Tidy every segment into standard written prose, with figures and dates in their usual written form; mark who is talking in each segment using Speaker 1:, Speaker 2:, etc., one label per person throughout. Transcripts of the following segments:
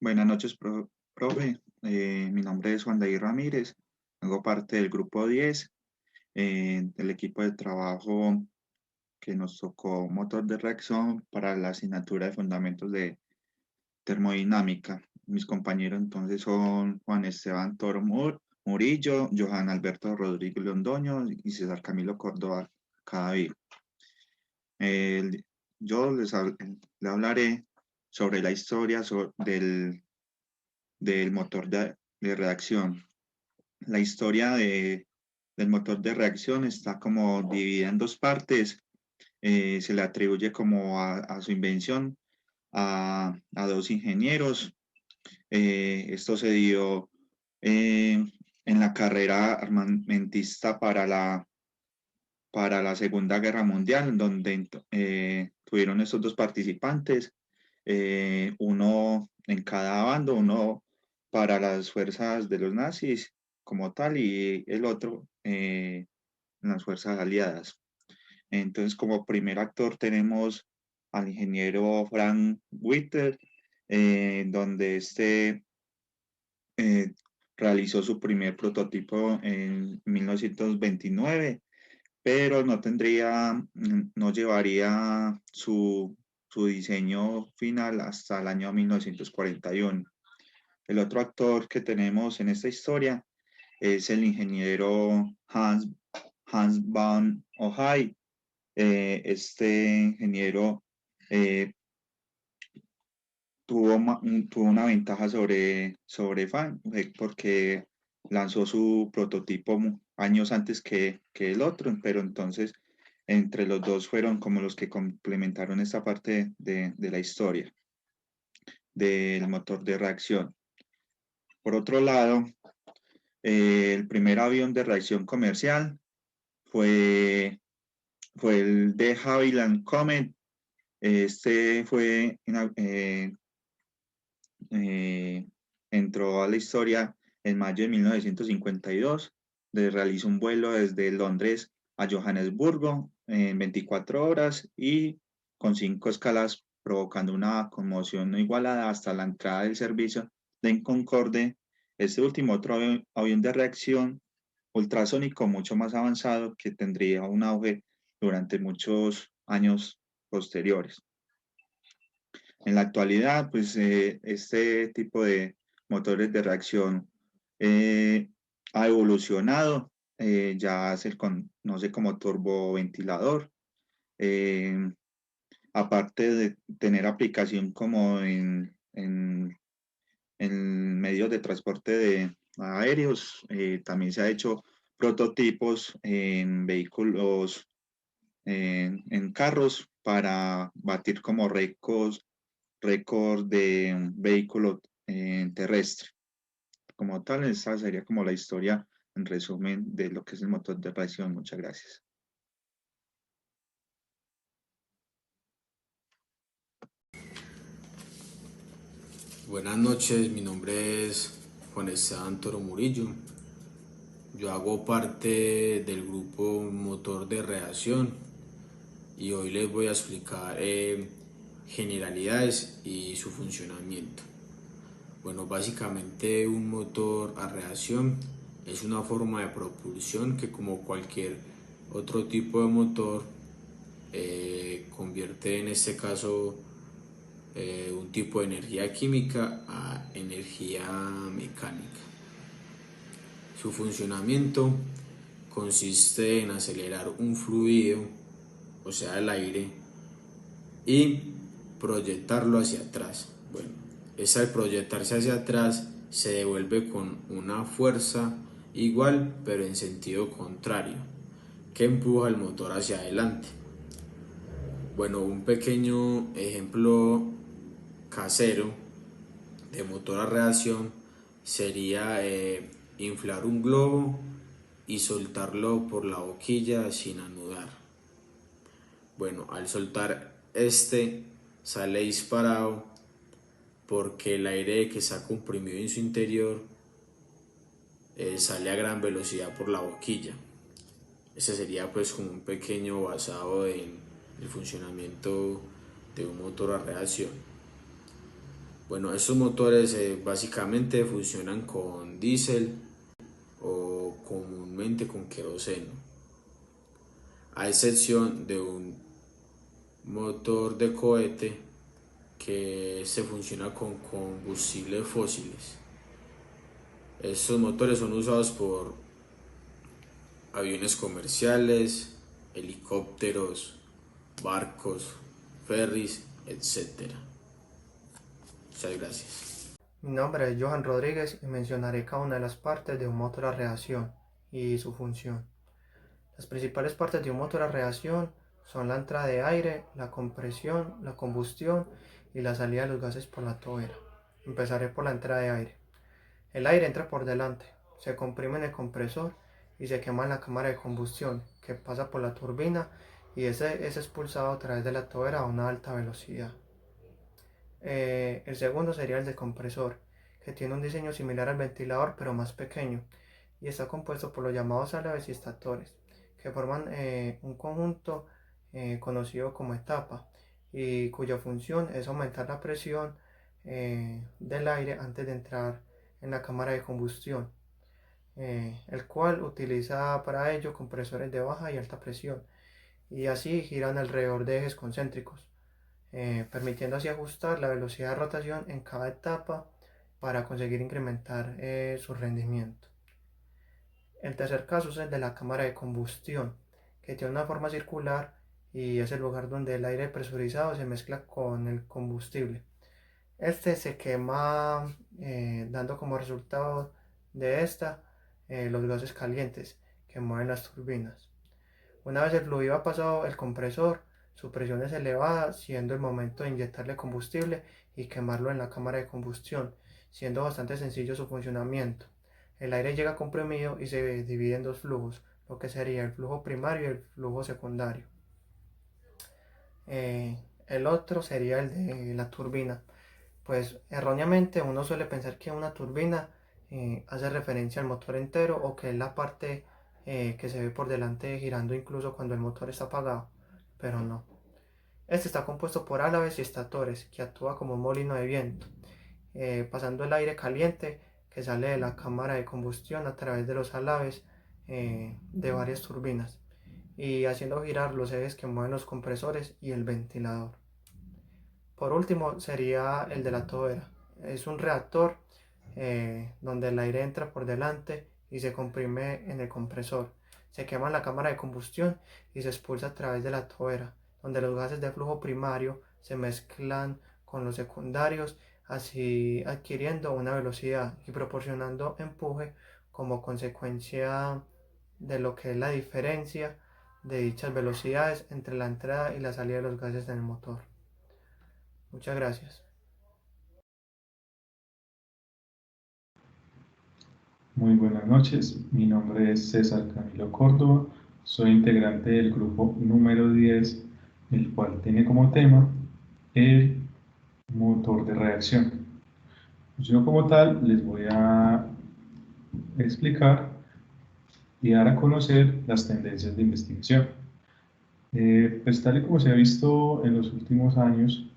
Speaker 1: Buenas noches, profe. Mi nombre es Juan David Ramírez. Hago parte del grupo 10, del equipo de trabajo que nos tocó motor de reacción para la asignatura de fundamentos de termodinámica. Mis compañeros entonces son Juan Esteban Toro Murillo, Johan Alberto Rodríguez Londoño y César Camilo Córdoba Cadavid. El- yo le hablaré sobre la historia del motor de reacción. La historia del motor de reacción está como dividida en dos partes. Se le atribuye como a su invención a dos ingenieros. Esto se dio eh, en la carrera armamentista para la Segunda Guerra Mundial, donde tuvieron estos dos participantes, uno en cada bando, uno para las fuerzas de los nazis como tal y el otro en las fuerzas aliadas. Entonces, como primer actor tenemos al ingeniero Frank Witter, donde eh, realizó su primer prototipo en 1929, pero no llevaría su diseño final hasta el año 1941. El otro actor que tenemos en esta historia es el ingeniero Hans van Ohai. Este ingeniero eh, tuvo una ventaja sobre Fan, porque lanzó su prototipo años antes que el otro, pero entonces entre los dos fueron como los que complementaron esta parte de la historia del motor de reacción. Por otro lado, el primer avión de reacción comercial fue, fue el de Havilland Comet. Este eh, entró a la historia en mayo de 1952. Realizó un vuelo desde Londres a Johannesburgo en 24 horas y con 5 escalas, provocando una conmoción no igualada hasta la entrada del servicio de Concorde. Este último otro avión de reacción ultrasónico mucho más avanzado que tendría un auge durante muchos años posteriores. En la actualidad, pues este tipo de motores de reacción eh, ha evolucionado, ya se conoce como turboventilador. eh, Aparte de tener aplicación como en medios de transporte aéreos, también se ha hecho prototipos en vehículos, en carros para batir como récord de un vehículo terrestre. Como tal, esa sería como la historia en resumen de lo que es el motor de reacción. Muchas gracias.
Speaker 2: Buenas noches, mi nombre es Juan Esteban Toro Murillo. Yo hago parte del grupo Motor de Reacción y hoy les voy a explicar generalidades y su funcionamiento. Bueno, básicamente un motor a reacción es una forma de propulsión que, como cualquier otro tipo de motor, convierte en este caso un tipo de energía química a energía mecánica. Su funcionamiento consiste en acelerar un fluido, o sea el aire, y proyectarlo hacia atrás. Bueno, ese al proyectarse hacia atrás se devuelve con una fuerza igual pero en sentido contrario, que empuja el motor hacia adelante. Bueno, un pequeño ejemplo casero de motor a reacción sería inflar un globo y soltarlo por la boquilla sin anudar. Bueno, al soltar este sale disparado porque el aire que está comprimido en su interior sale a gran velocidad por la boquilla. Ese sería pues como un pequeño basado en el funcionamiento de un motor a reacción. Bueno, estos motores básicamente funcionan con diésel o comúnmente con queroseno, a excepción de un motor de cohete que se funciona con combustibles fósiles. Estos motores son usados por aviones comerciales, helicópteros, barcos, ferries, etc. Muchas gracias.
Speaker 3: Mi nombre es Johan Rodríguez y mencionaré cada una de las partes de un motor a reacción y su función. Las principales partes de un motor a reacción son la entrada de aire, la compresión, la combustión y la salida de los gases por la tobera. Empezaré por la entrada de aire. El aire entra por delante, se comprime en el compresor y se quema en la cámara de combustión, que pasa por la turbina y ese es expulsado a través de la tobera a una alta velocidad. El segundo sería el del compresor, que tiene un diseño similar al ventilador pero más pequeño y está compuesto por los llamados álabes y estatores, que forman un conjunto conocido como etapa y cuya función es aumentar la presión del aire antes de entrar en la cámara de combustión, el cual utiliza para ello compresores de baja y alta presión y así giran alrededor de ejes concéntricos, permitiendo así ajustar la velocidad de rotación en cada etapa para conseguir incrementar su rendimiento. El tercer caso es el de la cámara de combustión, que tiene una forma circular y es el lugar donde el aire presurizado se mezcla con el combustible. Este se quema dando como resultado de esta los gases calientes que mueven las turbinas. Una vez el fluido ha pasado el compresor, su presión es elevada, siendo el momento de inyectarle combustible y quemarlo en la cámara de combustión, siendo bastante sencillo su funcionamiento. El aire llega comprimido y se divide en dos flujos, lo que sería el flujo primario y el flujo secundario. El otro sería el de la turbina. Pues erróneamente uno suele pensar que una turbina hace referencia al motor entero o que es la parte que se ve por delante girando incluso cuando el motor está apagado, pero no. Este está compuesto por álabes y estatores que actúa como un molino de viento, pasando el aire caliente que sale de la cámara de combustión a través de los álabes de varias turbinas y haciendo girar los ejes que mueven los compresores y el ventilador. Por último sería el de la tobera. Es un reactor donde el aire entra por delante y se comprime en el compresor. Se quema en la cámara de combustión y se expulsa a través de la tobera, donde los gases de flujo primario se mezclan con los secundarios, así adquiriendo una velocidad y proporcionando empuje como consecuencia de lo que es la diferencia de dichas velocidades entre la entrada y la salida de los gases en el motor. Muchas gracias.
Speaker 4: Muy buenas noches, mi nombre es César Camilo Córdoba, soy integrante del grupo número 10, el cual tiene como tema el motor de reacción. Yo como tal les voy a explicar y dar a conocer las tendencias de investigación. Pues tal y como se ha visto en los últimos años,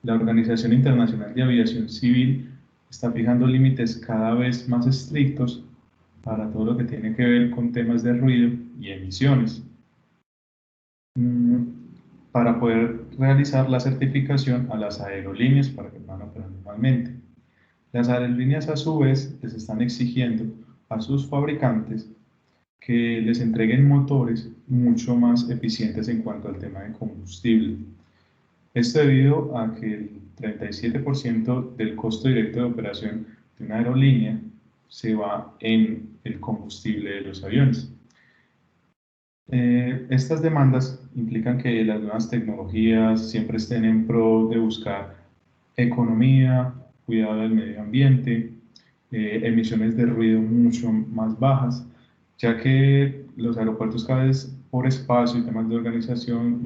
Speaker 4: la Organización Internacional de Aviación Civil está fijando límites cada vez más estrictos para todo lo que tiene que ver con temas de ruido y emisiones, para poder realizar la certificación a las aerolíneas para que puedan operar normalmente. Las aerolíneas a su vez les están exigiendo a sus fabricantes que les entreguen motores mucho más eficientes en cuanto al tema de combustible. Esto debido a que el 37% del costo directo de operación de una aerolínea se va en el combustible de los aviones. Estas demandas implican que las nuevas tecnologías siempre estén en pro de buscar economía, cuidado del medio ambiente, emisiones de ruido mucho más bajas, ya que los aeropuertos cada vez por espacio y temas de organización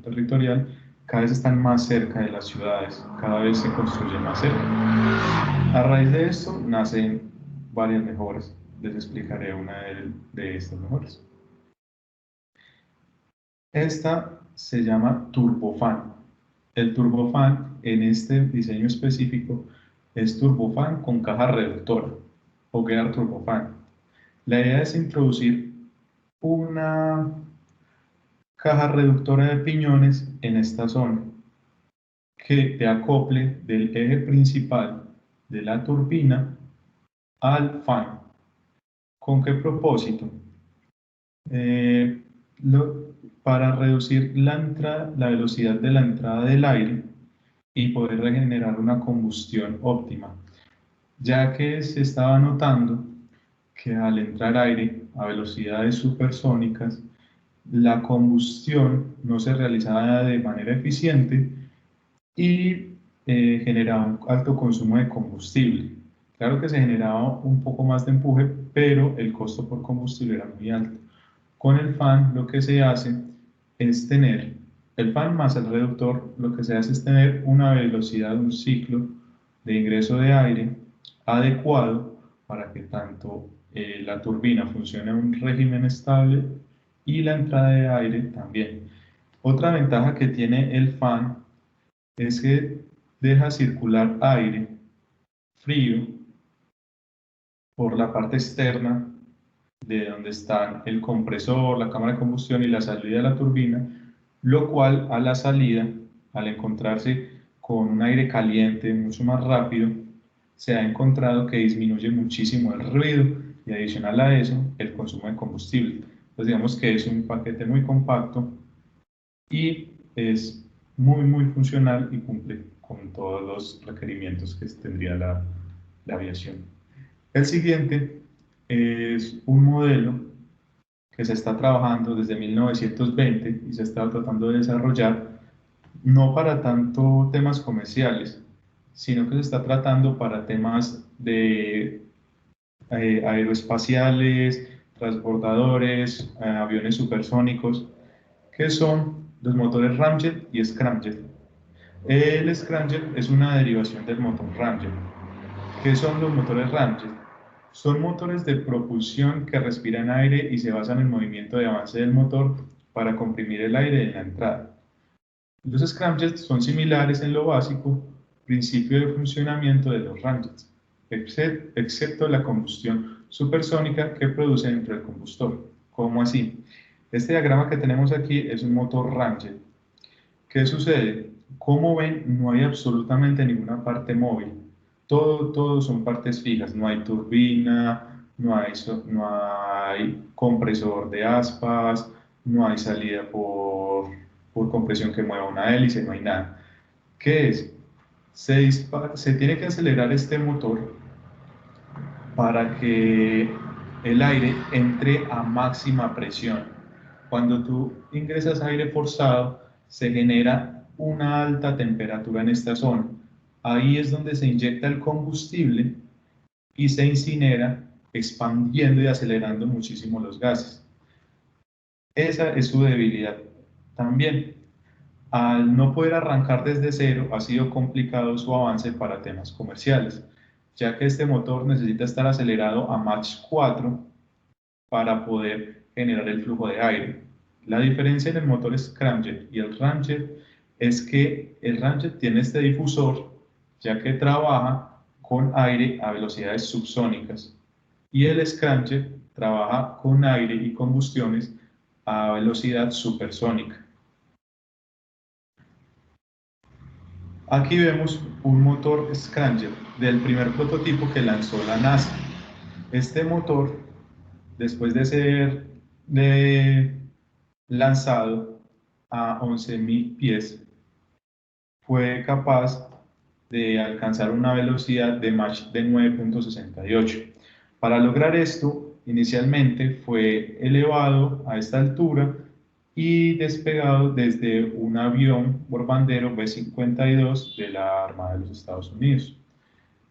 Speaker 4: territorial, cada vez están más cerca de las ciudades, cada vez se construyen más cerca. A raíz de esto nacen varias mejoras. Les explicaré una de estas mejoras. Esta se llama turbofan. El turbofan en este diseño específico es turbofan con caja reductora o gear turbofan. La idea es introducir una caja reductora de piñones en esta zona que te acople del eje principal de la turbina al fan. ¿Con qué propósito? Eh, para reducir la velocidad de la entrada del aire y poder regenerar una combustión óptima, ya que se estaba notando que al entrar aire a velocidades supersónicas, la combustión no se realizaba de manera eficiente y generaba un alto consumo de combustible. Claro que se generaba un poco más de empuje, pero el costo por combustible era muy alto. Con el fan lo que se hace es tener el fan más el reductor, lo que se hace es tener una velocidad, un ciclo de ingreso de aire adecuado para que tanto la turbina funcione en un régimen estable y la entrada de aire también. Otra ventaja que tiene el fan es que deja circular aire frío por la parte externa de donde están el compresor, la cámara de combustión y la salida de la turbina, lo cual a la salida, al encontrarse con un aire caliente mucho más rápido, se ha encontrado que disminuye muchísimo el ruido y adicional a eso, el consumo de combustible. Entonces digamos que es un paquete muy compacto y es muy funcional y cumple con todos los requerimientos que tendría la aviación. El siguiente es un modelo que se está trabajando desde 1920 y se está tratando de desarrollar no para tanto temas comerciales, sino que se está tratando para temas de aeroespaciales, transbordadores, aviones supersónicos, que son los motores ramjet y scramjet. El scramjet es una derivación del motor ramjet. ¿Qué son los motores ramjet? Son motores de propulsión que respiran aire y se basan en el movimiento de avance del motor para comprimir el aire en la entrada. Los scramjets son similares en lo básico, principio de funcionamiento de los ramjets, excepto la combustión supersónica que produce dentro del combustor. ¿Cómo así? Este diagrama que tenemos aquí es un motor ramjet. ¿Qué sucede? Como ven, no hay absolutamente ninguna parte móvil. Todo son partes fijas. No hay turbina, no hay compresor de aspas, no hay salida por compresión que mueva una hélice, no hay nada. ¿Qué es? Se tiene que acelerar este motor para que el aire entre a máxima presión. Cuando tú ingresas aire forzado, se genera una alta temperatura en esta zona. Ahí es donde se inyecta el combustible y se incinera, expandiendo y acelerando muchísimo los gases. Esa es su debilidad. También, al no poder arrancar desde cero, ha sido complicado su avance para temas comerciales, ya que este motor necesita estar acelerado a Mach 4 para poder generar el flujo de aire. La diferencia en el motor scramjet y el ramjet es que el ramjet tiene este difusor, ya que trabaja con aire a velocidades subsónicas, y el scramjet trabaja con aire y combustiones a velocidad supersónica. Aquí vemos un motor scramjet del primer prototipo que lanzó la NASA. Este motor, después de ser lanzado a 11.000 pies, fue capaz de alcanzar una velocidad de Mach de 9.68. Para lograr esto, inicialmente fue elevado a esta altura y despegado desde un avión bombardero B-52 de la Armada de los Estados Unidos.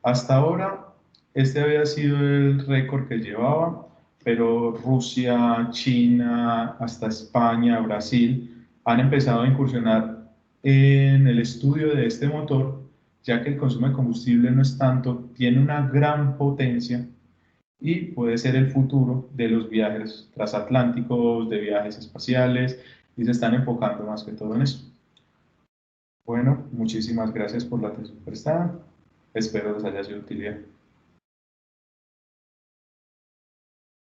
Speaker 4: Hasta ahora, este había sido el récord que llevaba, pero Rusia, China, hasta España, Brasil han empezado a incursionar en el estudio de este motor, ya que el consumo de combustible no es tanto, tiene una gran potencia y puede ser el futuro de los viajes transatlánticos, de viajes espaciales, y se están enfocando más que todo en eso. Bueno, muchísimas gracias por la atención prestada. Espero les haya sido de utilidad.